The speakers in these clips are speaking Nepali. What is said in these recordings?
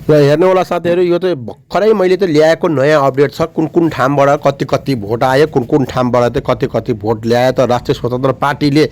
र हेर्नुहोला साथीहरू यो चाहिँ भर्खरै मैले चाहिँ ल्याएको नयाँ अपडेट छ कुन कुन ठाउँबाट कति कति भोट आयो कुन कुन ठाउँबाट चाहिँ कति कति भोट ल्यायो त राष्ट्रिय स्वतन्त्र पार्टीले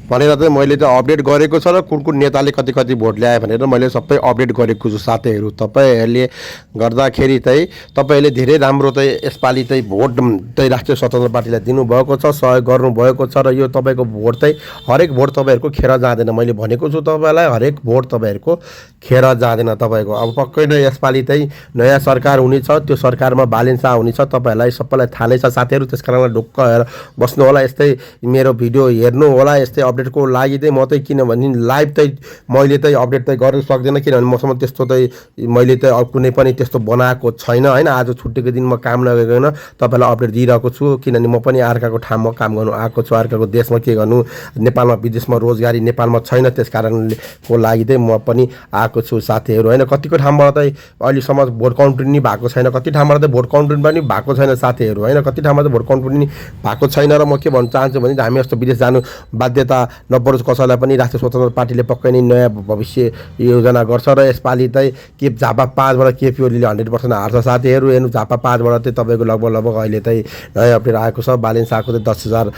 भनेर चाहिँ मैले चाहिँ अपडेट गरेको छ र कुन कुन नेताले कति कति भोट ल्यायो भनेर मैले सबै अपडेट गरेको छु साथीहरू। तपाईँहरूले गर्दाखेरि चाहिँ तपाईँहरूले धेरै राम्रो चाहिँ यसपालि चाहिँ भोट चाहिँ राष्ट्रिय स्वतन्त्र पार्टीलाई दिनुभएको छ, सहयोग गर्नुभएको छ र यो तपाईँको भोट चाहिँ हरेक भोट तपाईँहरूको खेर जाँदैन। मैले भनेको छु तपाईँलाई हरेक भोट तपाईँहरूको खेर जाँदैन। तपाईँको अब पक्कै नै यसपालि चाहिँ नयाँ सरकार हुनेछ, त्यो सरकारमा बालेन शाह हुनेछ, तपाईँहरूलाई सबैलाई थाहै छ साथीहरू। त्यस कारणले ढुक्क हेरेर बस्नु होला, यस्तै मेरो भिडियो हेर्नु होला। यस्तै अपडेटको लागि चाहिँ म चाहिँ किनभने लाइभ चाहिँ मैले चाहिँ अपडेट चाहिँ गर्न सक्दिनँ, किनभने मसँग त्यस्तो चाहिँ मैले चाहिँ कुनै पनि त्यस्तो बनाएको छैन होइन। आज छुट्टीको दिन म काम नगरिकन तपाईँलाई अपडेट दिइरहेको छु, किनभने म पनि अर्काको ठाउँमा काम गर्नु आएको छु, अर्काको देशमा के गर्नु, नेपालमा विदेशमा रोजगारी नेपालमा छैन, त्यस कारणको लागि चाहिँ म पनि आएको छु साथीहरू होइन। कतिको ठाउँबाट चाहिँ अहिलेसम्म भोट काउन्टिङ नि भएको छैन, कति ठाउँबाट चाहिँ भोट काउन्टिङ पनि भएको छैन साथीहरू होइन, कति ठाउँमा चाहिँ भोट काउन्टिङ नि भएको छैन। र म के भन्न चाहन्छु भने हामी जस्तो विदेश जानु बाध्यता नपरोस् कसैलाई पनि। राष्ट्रिय स्वतन्त्र पार्टीले पक्कै नै नयाँ भविष्य योजना गर्छ र यसपालि चाहिँ के झापा 5बाट केपी ओलीले 100% हार्छ साथीहरू। हेर्नु झापा 5बाट चाहिँ तपाईँको लगभग अहिले चाहिँ नयाँ अपडेट आएको छ, बालेन शाहको चाहिँ 10,000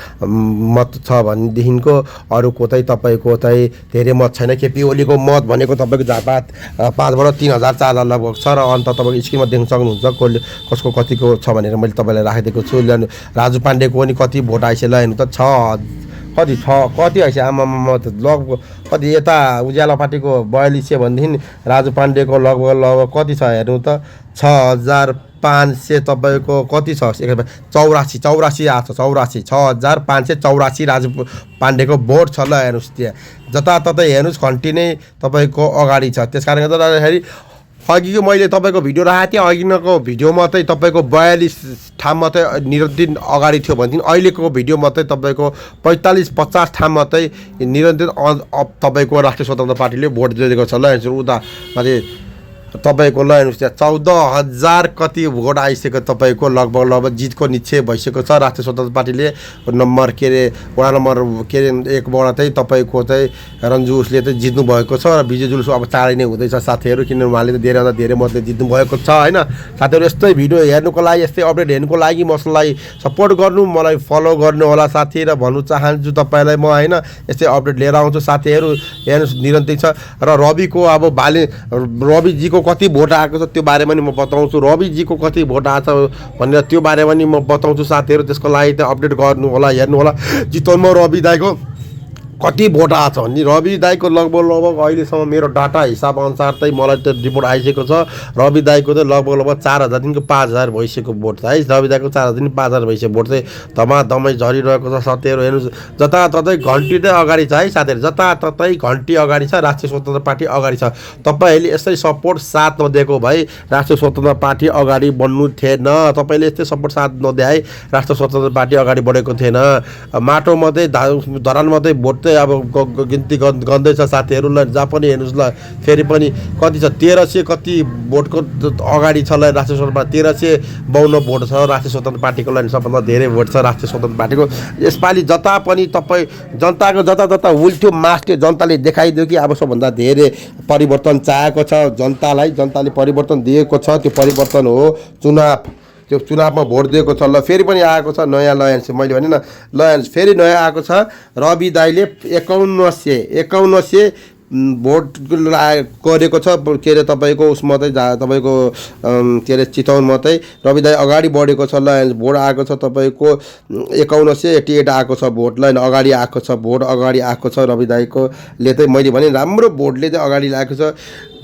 मत छ भनेदेखिको अरूको चाहिँ तपाईँको चाहिँ धेरै मत छैन। केपी ओलीको मत भनेको तपाईँको झापा 5बाट 3,000-4,000 लगभग छ र अन्त तपाईँको स्क्रिनमा देख्न सक्नुहुन्छ कसको कतिको छ भनेर मैले तपाईँलाई राखिदिएको छु। राजु पाण्डेको पनि कति भोट आइस ल हेर्नु त, कति आइस आमामा त लगभग कति यता उज्यालो पार्टीको 4200 भनेदेखि राजु पाण्डेको लगभग कति छ हेर्नु त 6,500 तपाईँको कति छ 84 आएको छ, 6,584 राजु पाण्डेको भोट छ ल हेर्नुहोस्। त्यहाँ जताततै हेर्नुहोस् घन्टी नै तपाईँको अगाडि छ। त्यस कारणले गर्दाखेरि अघिको मैले तपाईँको भिडियो राखेको थिएँ, अघिको भिडियोमा चाहिँ तपाईँको 42 ठाउँमा चाहिँ निरन्तर अगाडि थियो भनेदेखि अहिलेको भिडियोमा चाहिँ तपाईँको 45-50 ठाउँमा चाहिँ निरन्तर तपाईँको राष्ट्रिय स्वतन्त्र पार्टीले भोट दिएको छ ल हेर्नुहोस्। उता माथि तपाईँको ल हेर्नुहोस् त्यहाँ 14,000 कति भोट आइसक्यो तपाईँको लगभग जितको निश्चय भइसकेको छ। राष्ट्रिय स्वतन्त्र पार्टीले नम्बर के अरे वडा नम्बर के अरे 1बाट चाहिँ तपाईँको चाहिँ रन्जु उसले चाहिँ जित्नु भएको छ र विजय जुलुस अब चाँडै नै हुँदैछ साथीहरू, किनभने उहाँले त धेरैभन्दा धेरै मतले जित्नु भएको छ होइन। साथीहरू यस्तै भिडियो हेर्नुको लागि यस्तै अपडेट हेर्नुको लागि मसलाई सपोर्ट गर्नु, मलाई फलो गर्नु होला साथी र भन्नु चाहन्छु तपाईँलाई म होइन। यस्तै अपडेट लिएर आउँछु साथीहरू हेर्नुहोस् निरन्तर छ। र रविको अब रविजीको कति भोट आएको छ त्यो बारेमा नि म बताउँछु, रविजीको कति भोट आएको छ भनेर त्यो बारेमा नि म बताउँछु साथीहरू। त्यसको लागि चाहिँ अपडेट गर्नु होला, हेर्नु होला चितवनमा रवि दाईको कति भोट आएको छ भने रवि दाईको लगभग अहिलेसम्म मेरो डाटा हिसाब अनुसार चाहिँ मलाई त्यो रिपोर्ट आइसकेको छ। रवि दाईको चाहिँ लगभग 4,000देखिको 5,000 भइसक्यो भोट है। रवि दाईको 4,000देखि 5,000 भइसक्यो भोट चाहिँ धमाधमै झरिरहेको छ साथीहरू। हेर्नुहोस् जताततै घन्टी चाहिँ अगाडि छ है साथीहरू, जताततै घन्टी अगाडि छ, राष्ट्रिय स्वतन्त्र पार्टी अगाडि छ। तपाईँहरूले यसरी सपोर्ट साथ नदिएको भए राष्ट्रिय स्वतन्त्र पार्टी अगाडि बढ्नु थिएन। तपाईँले यस्तै सपोर्ट साथ नदिए है राष्ट्रिय स्वतन्त्र पार्टी अगाडि बढेको थिएन। माटो मात्रै धरान मात्रै भोट अब गिन्ती गर्दैछ साथीहरू ल। जहाँ पनि हेर्नुहोस् ल फेरि पनि कति छ 1,300 कति भोटको अगाडि छ ल राष्ट्रिय स्वतन्त्र पार्टी। 1,352 भोट छ राष्ट्रिय स्वतन्त्र पार्टीको लागि, सबभन्दा धेरै भोट छ राष्ट्रिय स्वतन्त्र पार्टीको। यसपालि जता पनि तपाईँ जनताको जता उल्ट्यो मास्टले जनताले देखाइदियो कि अब सबभन्दा धेरै परिवर्तन चाहेको छ जनतालाई, जनताले परिवर्तन दिएको छ। त्यो परिवर्तन हो चुनाव, त्यो चुनावमा भोट दिएको छ ल। फेरि पनि आएको छ नयाँ लयन्स, मैले भने न लयन्स फेरि नयाँ आएको छ। रवि दाईले 51 भोट गरेको छ के अरे तपाईँको उसमा चाहिँ तपाईँको के अरे चितवनमा चाहिँ रवि दाई अगाडि बढेको छ ल। भोट आएको छ तपाईँको 5188 आएको छ भोट ल, अगाडि आएको छ भोट, अगाडि आएको छ रवि दाईकोले चाहिँ मैले भने राम्रो भोटले चाहिँ अगाडि लागेको छ।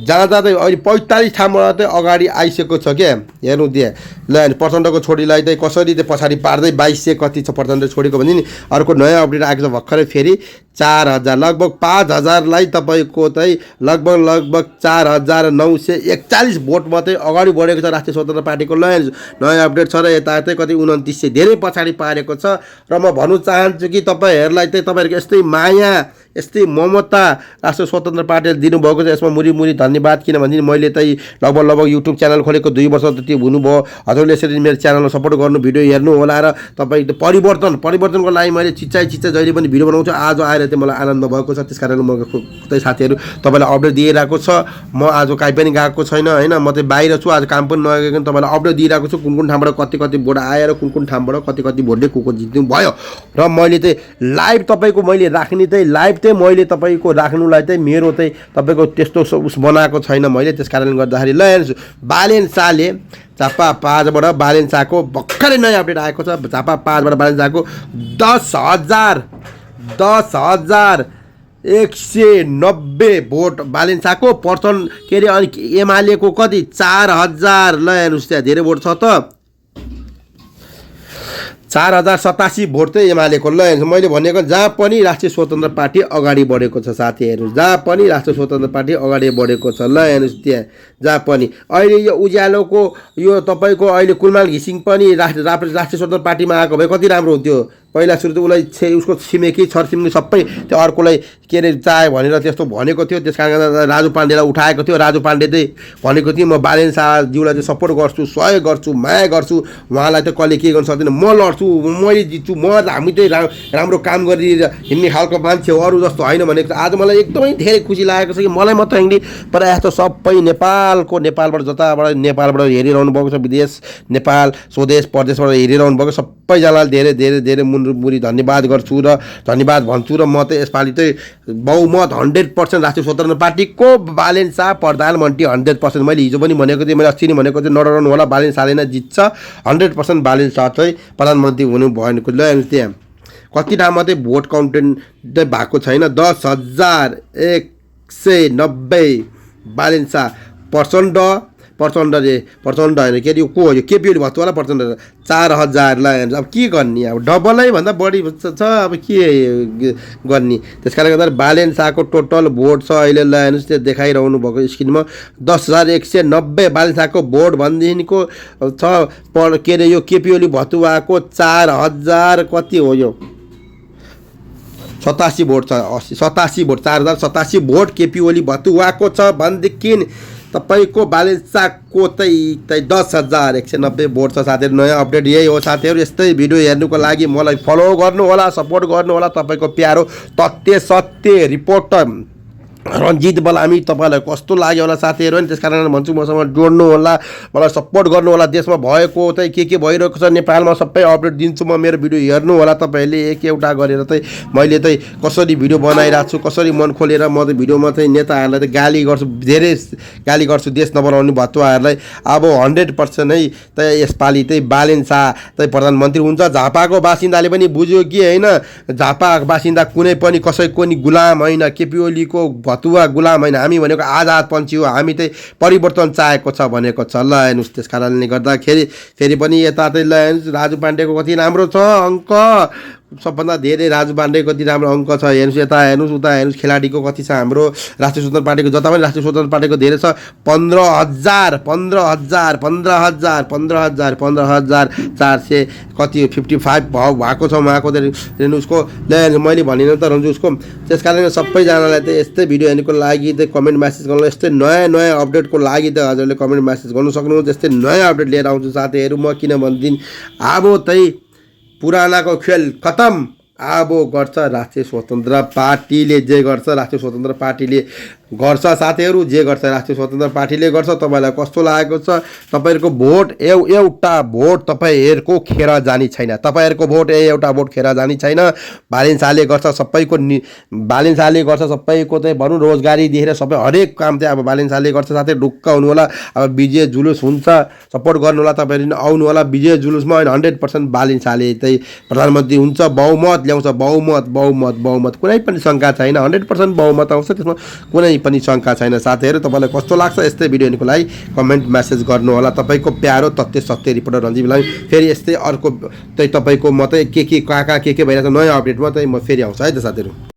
जाँदा चाहिँ अहिले 45 ठाउँबाट चाहिँ अगाडि आइसकेको छ क्या हेर्नु त्यहाँ ल। प्रचण्डको छोरीलाई चाहिँ कसरी चाहिँ पछाडि पार्दै 2200 कति छ प्रचण्ड छोरीको भने नि अर्को नयाँ अपडेट आएको छ भर्खरै फेरि 4,000 लगभग 5,000लाई तपाईँको चाहिँ लगभग 4,941 भोट मात्रै अगाडि बढेको छ राष्ट्रिय स्वतन्त्र पार्टीको नयाँ अपडेट छ। र यता चाहिँ कति 2900 धेरै पछाडि पारेको छ। र म भन्नु चाहन्छु कि तपाईँहरूलाई चाहिँ तपाईँहरूको यस्तै माया यस्तै ममता राष्ट्रिय स्वतन्त्र पार्टीले दिनुभएको छ। यसमा मुरी धन्यवाद। किनभने मैले चाहिँ लगभग युट्युब च्यानल खोलेको 2 वर्ष जति हुनुभयो। हजुरले यसरी मेरो च्यानलमा सपोर्ट गर्नु, भिडियो हेर्नु होला र तपाईँ परिवर्तनको लागि मैले चिच्चाइ जहिले पनि भिडियो बनाउँछु। आज आएर चाहिँ मलाई आनन्द भएको छ। त्यस कारणले म चाहिँ साथीहरू तपाईँलाई अपडेट दिइरहेको छ। म आज काहीँ पनि गएको छैन होइन, म चाहिँ बाहिर छु। आज काम पनि नगएको तपाईँलाई अपडेट दिइरहेको छु। कुन ठाउँबाट कति भोट आएर कुन ठाउँबाट कति भोटले को जित्नु भयो। र मैले चाहिँ लाइभ तपाईँको मैले राख्ने चाहिँ लाइभ चाहिँ मैले तपाईँको राख्नुलाई चाहिँ मेरो चाहिँ तपाईँको त्यस्तो उस बनाएको छैन मैले। त्यस कारणले गर्दाखेरि ल हेर्नुहोस्, बालेन शाहले झापा 5बाट बालेन शाहको भर्खरै नयाँ अपडेट आएको छ। झापा 5बाट बालेन शाहको 10,190 भोट बालेन शाहको पर्सन के अरे। अनि एमालेको कति 4,000। ल हेर्नुहोस् त्यहाँ धेरै भोट छ त, 4,087 भोट चाहिँ एमालेको। ल हेर्नुहोस् मैले भनेको जहाँ पनि राष्ट्रिय स्वतन्त्र पार्टी अगाडि बढेको छ साथीहरू, जहाँ पनि राष्ट्रिय स्वतन्त्र पार्टी अगाडि बढेको छ। ल हेर्नुहोस् त्यहाँ जहाँ पनि अहिले यो उज्यालोको यो तपाईँको अहिले कुलमान घिसिङ पनि राष्ट्रिय स्वतन्त्र पार्टीमा आएको भए कति राम्रो हुन्थ्यो। पहिला सुरु त उसलाई उसको छिमेकी छरछिमेकी सबै त्यो अर्कोलाई के अरे चाह्यो भनेर त्यस्तो भनेको थियो। त्यस कारण राजु पाण्डेलाई उठाएको थियो। राजु पाण्डे चाहिँ भनेको थियो म बालेन शाहज्यूलाई चाहिँ सपोर्ट गर्छु, सहयोग गर्छु, माया गर्छु, उहाँलाई त कसले के गर्न सक्दैन, म लड्छु, मैले जित्छु, हामी चाहिँ राम्रो काम गरेर हिँड्ने खालको मान्छे हो, अरू जस्तो होइन भनेको। आज मलाई एकदमै धेरै खुसी लागेको छ कि मलाई मात्र हिँड्ने प्रायः जस्तो सबै नेपालबाट जताबाट नेपालबाट हेरिरहनु भएको छ, विदेश नेपाल स्वदेश परदेशबाट हेरिरहनु भएको सबैजनालाई धेरै धेरै धेरै मुरी धन्यवाद गर्छु र धन्यवाद भन्छु। र म चाहिँ यसपालि चाहिँ बहुमत 100% राष्ट्रिय स्वतन्त्र पार्टीको बालेन शाह प्रधानमन्त्री 100%। मैले हिजो पनि भनेको थिएँ, मैले अस्ति नै भनेको थिएँ, नडराउनु होला, बालेन शाहले नै जित्छ 100% बालेन शाह चाहिँ प्रधानमन्त्री हुनु भएको। ल त्यहाँ कति ठाउँमा चाहिँ भोट काउन्टेन्ट चाहिँ भएको छैन। 10,190 बालेन शाह। प्रचण्ड होइन के अरे को हो यो केपी ओली भत्तुवाला प्रचण्ड 4,000। ल हेर्नु अब के गर्ने, अब डबलै भन्दा बढी छ, अब के गर्ने। त्यस कारणले गर्दा बालेन शाहको टोटल भोट छ अहिले। ल हेर्नुहोस् त्यो देखाइरहनु भएको स्क्रिनमा 10,190 बालेन शाहको भोट भनेदेखिको छ के अरे यो केपी ओली भत्तुवाको 4,000 कति हो यो 87 भोट छ। 87 भोट 4,087 भोट केपी ओली भत्तुवाको छ भनेदेखि तपाईँको बालेन शाहको चाहिँ 10,190 भोट छ साथीहरू। नयाँ अपडेट यही हो साथीहरू। यस्तै भिडियो हेर्नुको लागि मलाई फलो गर्नु होला, सपोर्ट गर्नु होला। तपाईँको प्यारो तथ्य सत्य रिपोर्टर रञ्जित बलामी तपाईँलाई कस्तो लाग्यो होला साथीहरू होइन। त्यस कारण भन्छु मसँग जोड्नु होला, मलाई सपोर्ट गर्नु होला। देशमा भएको चाहिँ के भइरहेको छ नेपालमा सबै अपडेट दिन्छु म। मेरो भिडियो हेर्नु होला तपाईँहरूले एक एउटा गरेर चाहिँ मैले चाहिँ कसरी भिडियो बनाइरहेको छु, कसरी मन खोलेर म चाहिँ भिडियोमा चाहिँ नेताहरूलाई चाहिँ गाली गर्छु, धेरै गाली गर्छु देश नबनाउने भत्तुवाहरूलाई। अब 100% नै चाहिँ यसपालि चाहिँ बालेन शाह चाहिँ प्रधानमन्त्री हुन्छ। झापाको बासिन्दाले पनि बुझ्यो कि होइन, झापा बासिन्दा कुनै पनि कसैको नि गुलाम होइन, केपी ओलीको भत्तुवा गुलाम होइन, हामी भनेको आजादपन्थी हो, हामी चाहिँ परिवर्तन चाहेको छ भनेको छ। ल हेर्नुहोस् त्यस कारणले गर्दाखेरि फेरि पनि यता चाहिँ ल हेर्नुहोस् राजु पाण्डेको कति राम्रो छ अङ्क, सबभन्दा धेरै राजु पाण्डेको कति राम्रो अङ्क छ। हेर्नुहोस् यता हेर्नुहोस् उता हेर्नुहोस् खेलाडीको कति छ हाम्रो राष्ट्रिय स्वतन्त्र पार्टीको, जता पनि राष्ट्रिय स्वतन्त्र पार्टीको धेरै छ। 15,400 कति 55 भएको छ उहाँको रेनुजको। ल मैले भनिनँ त रन्जुसको। त्यस कारणले सबैजनालाई चाहिँ यस्तै भिडियो हेर्नुको लागि चाहिँ कमेन्ट म्यासेज गर्नु, यस्तै नयाँ अपडेटको लागि त हजुरले कमेन्ट म्यासेज गर्नु सक्नुहुन्छ। यस्तै नयाँ अपडेट लिएर आउँछु साथीहरू म। किन भनेदेखि अब चाहिँ पुरानाको खेल खतम, अब गर्छ राष्ट्रिय स्वतन्त्र पार्टीले जे गर्छ, राष्ट्रिय स्वतन्त्र पार्टीले गर्छ साथीहरू, जे गर्छ राष्ट्रिय स्वतन्त्र पार्टीले गर्छ। तपाईँलाई कस्तो लागेको छ? तपाईँहरूको भोट एउटा भोट तपाईँहरूको खेर जाने छैन, तपाईँहरूको भोट एउटा भोट खेर जाने छैन। बालेन शाहले गर्छ सबैको, बालेन शाहले गर्छ सबैको चाहिँ भनौँ रोजगारी दिएर सबै हरेक काम चाहिँ अब बालेन शाहले गर्छ साथै। ढुक्क हुनु होला, अब विजय जुलुस हुन्छ, सपोर्ट गर्नु होला तपाईँहरू, आउनु होला विजय जुलुसमा। होइन 100% बालेन शाहले चाहिँ प्रधानमन्त्री हुन्छ, बहुमत ल्याउँछ, बहुमत कुनै पनि शङ्का छैन, 100% बहुमत आउँछ, त्यसमा कुनै पनि शङ्का छैन साथीहरू। तपाईँलाई कस्तो लाग्छ यस्तै भिडियो हेर्नुको लागि कमेन्ट म्यासेज गर्नु होला। तपाईँको प्यारो तथ्य सत्य रिपोर्टर रञ्जित बलामी फेरि यस्तै अर्को चाहिँ तपाईँको म चाहिँ के कहाँ के भइरहेको छ नयाँ अपडेटमा चाहिँ म फेरि आउँछु है त साथीहरू।